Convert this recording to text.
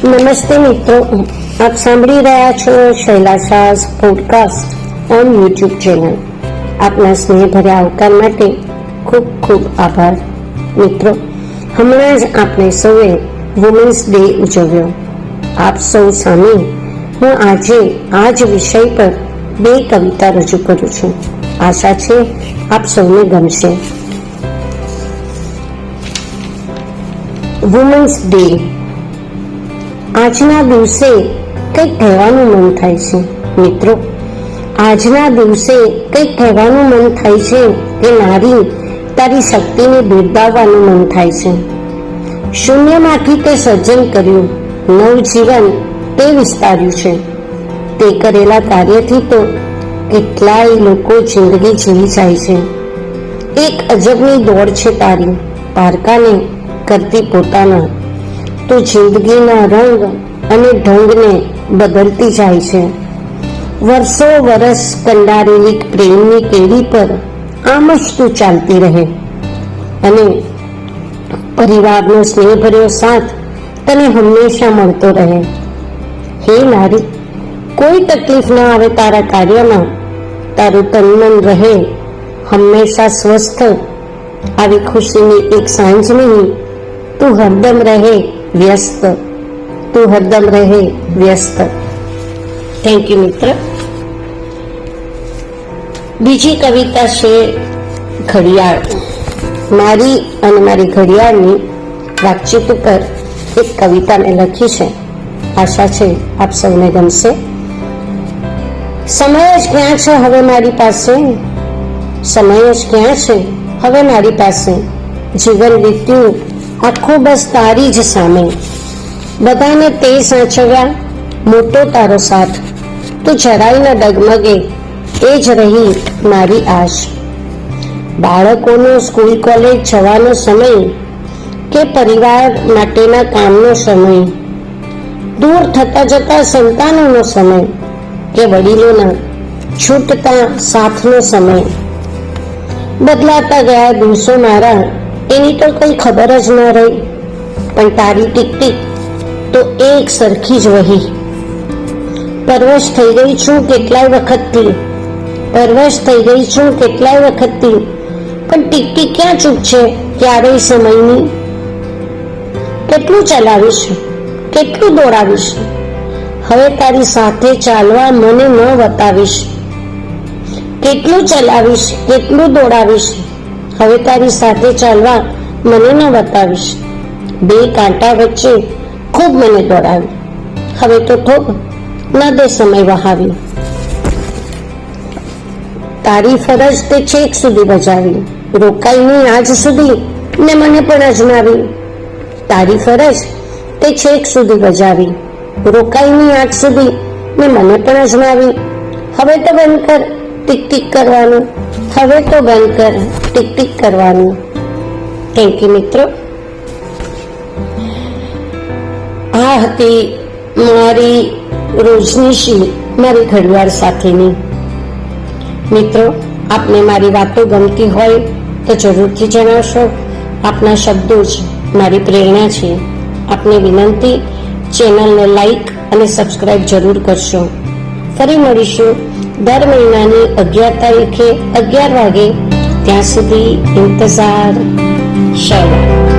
નમસ્તે મિત્રો, આપ સાંભળી રહ્યા છો શૈલાશાસ પોડકાસ્ટ ઓન યુટ્યુબ ચેનલ. આપના સ્નેહભર્યા આવકાર માટે ખૂબ ખૂબ આભાર. મિત્રો, હમણાં જ આપણે સૌએ વુમેન્સ ડે ઉજવ્યો. આપ સૌ સામે હું આજે આ જ વિષય પર 2 કવિતા રજૂ કરું છું. આશા છે આપ સૌને ગમશે. Women's day. આજના દિવસે કંઈક કહેવાનું મન થાય છે. મિત્રો, આજના દિવસે કંઈક કહેવાનું મન થાય છે કે નારી, તારી શક્તિને બિરદાવવાનું મન થાય છે. શૂન્યમાંથી તે સર્જન કર્યું, નવજીવન તે વિસ્તાર્યું છે. તે કરેલા કાર્યથી તો કેટલાય લોકો જિંદગી જીવી જાય છે. એક અજબની દોડ છે તારી, પારકાને કરતી પોતાના. તો જિંદગીના રંગ અને ઢંગને બદલતી જાય છે. વર્ષો વરસ કંડારેલી પ્રેમની કેડી પર આમ જ તું ચાલતી રહે અને પરિવારનો સ્નેહભર્યો સાથ તને હંમેશા મળતો રહે. હે નારી, કોઈ તકલીફ ના આવે તારા કાર્યમાં. તારું તનમન રહે હંમેશા સ્વસ્થ. આવી ખુશીની એક સાંજ નહીં, તું હરદમ રહે વ્યસ્ત. તું હરદમ રહે વ્યસ્ત. થેન્ક યુ મિત્ર. બીજી કવિતા છે ઘડિયાળ. મારી અને મારી ઘડિયાળની વાતચીત ઉપર એક કવિતા મેં લખી છે. આશા છે આપ સૌને ગમશે. સમય જ ક્યાં છે હવે મારી પાસે, સમય જ ક્યાં છે હવે મારી પાસે. જીવન વીત્યું આખું બસ તારી જ સામે. બધાને તે સાચવ્યા, મોટો તારો સાથ. તું જરાય ન ડગમગે, એ જ રહી મારી આશ. બાળકોનો સ્કૂલ કોલેજ જવાનો સમય કે પરિવાર માટેના કામનો સમય, દૂર થતા જતા સંતાનોનો સમય કે વડીલોના છૂટતા સાથનો સમય. બદલાતા ગયા દિવસો મારા, એની તો કઈ ખબર જ ન રહી. પણ તારી ટીક ટીક તો એક સરખી જ વહી. પરવશ થઈ ગઈ છું કેટલાય વખતથી, પરવશ થઈ ગઈ છું કેટલાય વખતથી. પણ ટીક ટીક ક્યાં ચૂક છે ક્યારેય સમયની. કેટલું ચલાવીશ, કેટલું દોડાવીશ, હવે તારી સાથે ચાલવા મને ન બતાવીશ. કેટલું ચલાવીશ, કેટલું દોડાવીશ, હવે તારી સાથે ચાલવા મને ન બતાવીશ. 2 કાંટા વચ્ચે ખૂબ મને દોડાવી, હવે તો થોભ ન દે સમય વહાવી. તારી ફરજ તે છેક સુધી બજાવી, રોકાઈ નહીં આજ સુધી ને મને પણ અજમાવી. તારી ફરજ તે છેક સુધી બજાવી, રોકાઈ નહીં આજ સુધી ને મને પણ અજમાવી. હવે તો બંધ કર ટીક ટીક કરવાનું, હવે તો બંધ કર ટીક ટીક કરવાનું. થેન્ક યુ મિત્રો. આ હતી મારી રોજની મારી ઘડિયાળ સાથેની. મિત્રો, આપને મારી વાતો ગમતી હોય તો જરૂરથી જણાવશો. આપના શબ્દો જ મારી પ્રેરણા છે. આપને વિનંતી, ચેનલને લાઈક અને સબસ્ક્રાઇબ જરૂર કરશો. ફરી મળીશું દર મહિનાની 11 તારીખે 11 વાગે. ત્યાં સુધી ઇંતજાર. શૈલા.